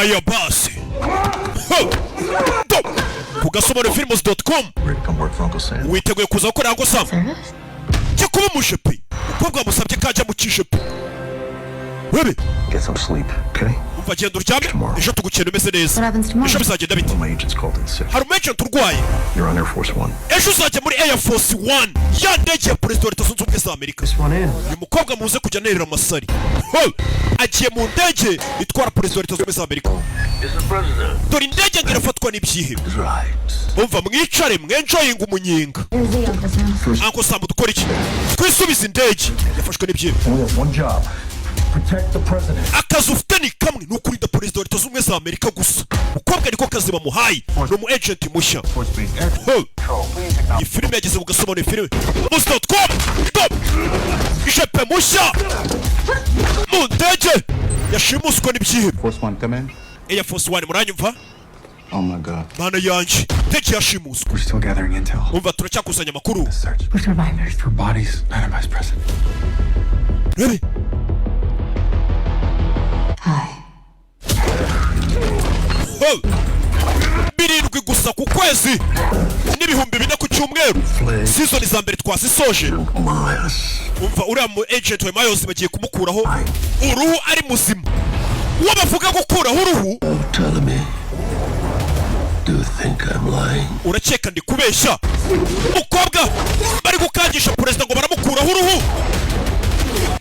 Aya basi. Ku gasobanurofilms.com witeguye kuza gukorera ngo Sam cyo kuba umushepi ukobwa musabye kajya mu kishepi wewe Get some sleep, okay? umva genda uryame ejo tugukenda umeze neza ejo bizagenda bite My agent's called in sick. hari umagent urwaye You're on Air Force One. ejo uzajya muri Air Force One ya ndege ya perezida wa Leta Zunze Ubumwe za Amerika. Uyu mukobwa muze kujya nerera amasari agiye mu ndege itwara perezida wa Leta Zunze Ubumwe za Amerika. Dore indege ngo irafatwa n'ibyihe umva mwicare mwenjoyinga umunyenga anko Sam dukora iki twisubiza indege yafashwe n'ibyihe. Akazi ufite ni kamwe ni ukurinda perezida wa Leta Zunze Ubumwe za Amerika gusa. Mukobwa niko kazi bamuhaye ni umu agent mushya. Iyi filime yageze ku gasobanuro filime Films.com ijepe mushya mu ndege yashimuswe n'ibyihe. Air Force One muranyumva? Oh my God. Mana yanje ndege yashimuswe. We're still gathering intel. Umva turacyakusanya amakuru. We're survivors. For bodies, not a vice president. Really? Birindwi gusa ku kwezi n'ibihumbi 4 ku cyumweru. Season za mbere twasisoje. Umva uriya mu agent we Miles bagiye kumukuraho uruhu ari muzima. Uwo bavuga gukuraho uruhu urakeka ndi kubeshya. Mukobwa bari gukangisha perezida ngo baramukuraho uruhu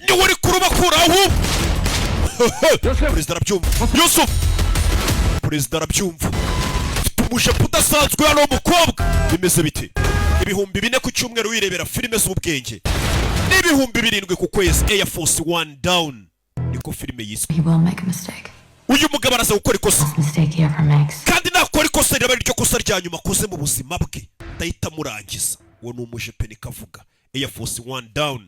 niwe uri kurubakuraho. Perezida arabyumva. Yusuf perezida arabyumva. Tumuje pudasanzwe hano mukobwa bimeze bite? Ibihumbi 4 ku cyumweru wirebera filime z'ubwenge n'ibihumbi 7 ku kwezi. Air Force One down niko filime yiswe. Uyu mugabo araza gukora ikosa kandi nakora ikosa riraba ryo kosa rya nyuma akoze mu buzima bwe ndahita murangiza. Uwo ni umujepe nikavuga. Air Force One down.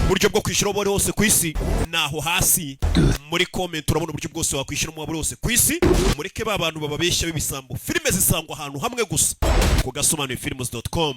Uburyo bwo kwishyura umubare wose ku isi naho hasi muri comment urabona uburyo bwose wakwishyura umubare wose ku isi. Mureke ba bantu bababeshya b'ibisambo. Filime zisangwa ahantu hamwe gusa ku gasobanuro films.com.